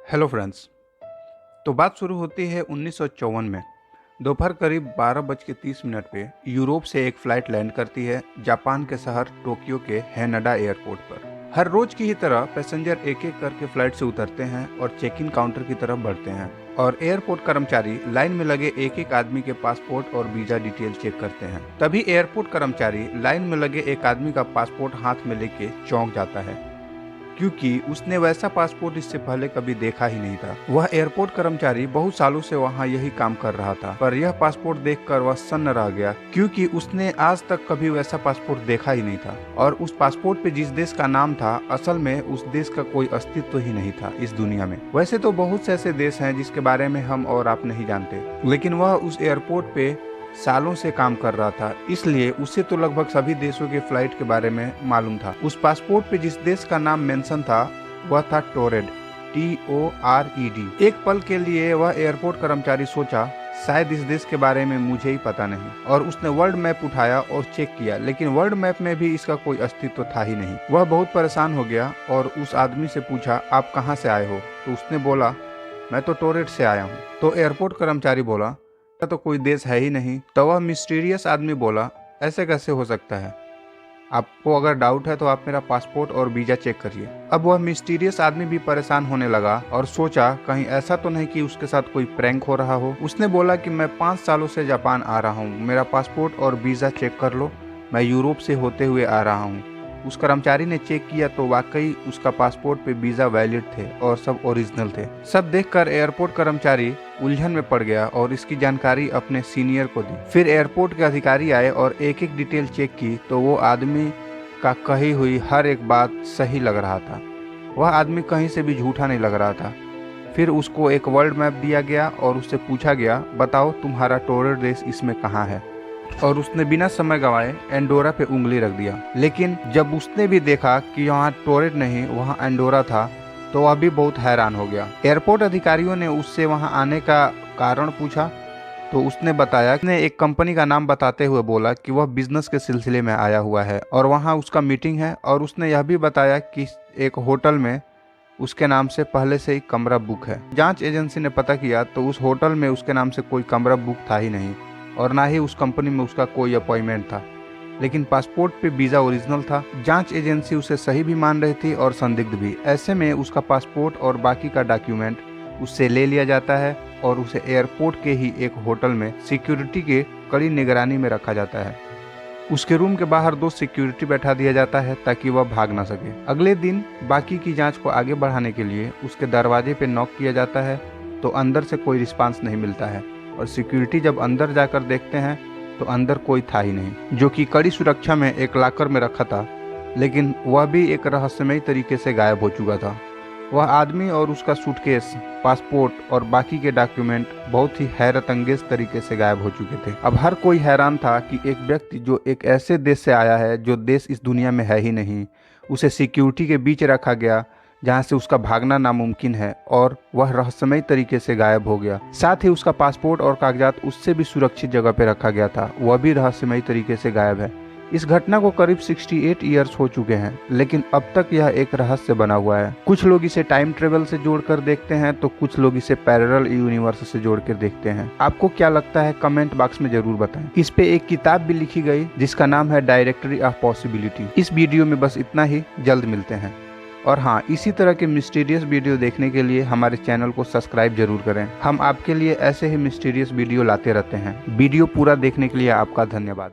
Hello friends. तो बात शुरू होती है 1954 में। दोपहर करीब 12:30 पे यूरोप से एक फ़्लाइट लैंड करती है जापान के शहर टोक्यो के हैनाडा एयरपोर्ट पर। हर रोज की ही तरह पैसेंजर एक एक करके फ्लाइट से उतरते हैं और चेक इन काउंटर की तरफ बढ़ते हैं और एयरपोर्ट कर्मचारी लाइन में लगे एक एक आदमी के पासपोर्ट और वीजा डिटेल चेक करते हैं। तभी एयरपोर्ट कर्मचारी लाइन में लगे एक आदमी का पासपोर्ट हाथ में लेके चौंक जाता है, क्योंकि उसने वैसा पासपोर्ट इससे पहले कभी देखा ही नहीं था। वह एयरपोर्ट कर्मचारी बहुत सालों से वहां यही काम कर रहा था, पर यह पासपोर्ट देखकर वह सन्न रह गया, क्योंकि उसने आज तक कभी वैसा पासपोर्ट देखा ही नहीं था। और उस पासपोर्ट पे जिस देश का नाम था, असल में उस देश का कोई अस्तित्व ही नहीं था इस दुनिया में। वैसे तो बहुत से ऐसे देश हैं जिसके बारे में हम और आप नहीं जानते, लेकिन वह उस एयरपोर्ट पे सालों से काम कर रहा था, इसलिए उसे तो लगभग सभी देशों के फ्लाइट के बारे में मालूम था। उस पासपोर्ट पे जिस देश का नाम मेंशन था वह था टोरेड, TORED। एक पल के लिए वह एयरपोर्ट कर्मचारी सोचा, शायद इस देश के बारे में मुझे ही पता नहीं, और उसने वर्ल्ड मैप उठाया और चेक किया, लेकिन वर्ल्ड मैप में भी इसका कोई अस्तित्व था ही नहीं। वह बहुत परेशान हो गया और उस आदमी से पूछा, आप कहाँ से आए हो? तो उसने बोला, मैं तो टोरेड से आया हूँ। तो एयरपोर्ट कर्मचारी बोला, तो कोई देश है ही नहीं। तो वह मिस्टीरियस आदमी बोला, ऐसे कैसे हो सकता है? आपको अगर डाउट है तो आप मेरा पासपोर्ट और वीजा चेक करिए। अब वह मिस्टीरियस आदमी भी परेशान होने लगा और सोचा, कहीं ऐसा तो नहीं कि उसके साथ कोई प्रैंक हो रहा हो। उसने बोला कि मैं 5 सालों से जापान आ रहा हूँ, मेरा पासपोर्ट और वीजा चेक कर लो, मैं यूरोप से होते हुए आ रहा हूँ। उस कर्मचारी ने चेक किया तो वाकई उसका पासपोर्ट पे वीजा वैलिड थे और सब ओरिजिनल थे। सब देखकर एयरपोर्ट कर्मचारी उलझन में पड़ गया और इसकी जानकारी अपने सीनियर को दी। फिर एयरपोर्ट के अधिकारी आए और एक एक डिटेल चेक की तो वो आदमी का कही हुई हर एक बात सही लग रहा था। वह आदमी कहीं से भी झूठा नहीं लग रहा था। फिर उसको एक वर्ल्ड मैप दिया गया और उससे पूछा गया, बताओ तुम्हारा टोरेड देश इसमें कहाँ है? और उसने बिना समय गंवाए एंडोरा पे उंगली रख दिया। लेकिन जब उसने भी देखा कि यहाँ टोरेड नहीं वहाँ एंडोरा था, तो वह भी बहुत हैरान हो गया। एयरपोर्ट अधिकारियों ने उससे वहाँ आने का कारण पूछा तो उसने बताया, उसने एक कंपनी का नाम बताते हुए बोला कि वह बिजनेस के सिलसिले में आया हुआ है और वहाँ उसका मीटिंग है। और उसने यह भी बताया कि एक होटल में उसके नाम से पहले से ही कमरा बुक है। जांच एजेंसी ने पता किया तो उस होटल में उसके नाम से कोई कमरा बुक था ही नहीं और ना ही उस कंपनी में उसका कोई अपॉइंटमेंट था, लेकिन पासपोर्ट पे वीजा ओरिजिनल था। जांच एजेंसी उसे सही भी मान रही थी और संदिग्ध भी। ऐसे में उसका पासपोर्ट और बाकी का डॉक्यूमेंट उससे ले लिया जाता है और उसे एयरपोर्ट के ही एक होटल में सिक्योरिटी के कड़ी निगरानी में रखा जाता है। उसके रूम के बाहर 2 सिक्योरिटी बैठा दिया जाता है ताकि वह भाग ना सके। अगले दिन बाकी की जांच को आगे बढ़ाने के लिए उसके दरवाजे पे नॉक किया जाता है तो अंदर से कोई रिस्पांस नहीं मिलता है और सिक्योरिटी जब अंदर जाकर देखते हैं तो अंदर कोई था ही नहीं, जो कि कड़ी सुरक्षा में एक लॉकर में रखा था, लेकिन वह भी एक रहस्यमयी तरीके से गायब हो चुका था। वह आदमी और उसका सूटकेस, पासपोर्ट और बाकी के डॉक्यूमेंट बहुत ही हैरत अंगेज तरीके से गायब हो चुके थे। अब हर कोई हैरान था कि एक व्यक्ति जो एक ऐसे देश से आया है जो देश इस दुनिया में है ही नहीं, उसे सिक्योरिटी के बीच रखा गया जहां से उसका भागना नामुमकिन है, और वह रहस्यमयी तरीके से गायब हो गया। साथ ही उसका पासपोर्ट और कागजात उससे भी सुरक्षित जगह पे रखा गया था, वह भी रहस्यमयी तरीके से गायब है। इस घटना को करीब 68 ईयर्स हो चुके हैं, लेकिन अब तक यह एक रहस्य बना हुआ है। कुछ लोग इसे टाइम ट्रेवल से जोड़कर देखते हैं तो कुछ लोग इसे पैरेलल यूनिवर्स से जोड़कर देखते हैं। आपको क्या लगता है? कमेंट बॉक्स में जरूर बताएं। इस पे एक किताब भी लिखी गई जिसका नाम है डायरेक्टरी ऑफ पॉसिबिलिटी। इस वीडियो में बस इतना ही, जल्द मिलते हैं। और हाँ, इसी तरह के मिस्टीरियस वीडियो देखने के लिए हमारे चैनल को सब्सक्राइब जरूर करें। हम आपके लिए ऐसे ही मिस्टीरियस वीडियो लाते रहते हैं। वीडियो पूरा देखने के लिए आपका धन्यवाद।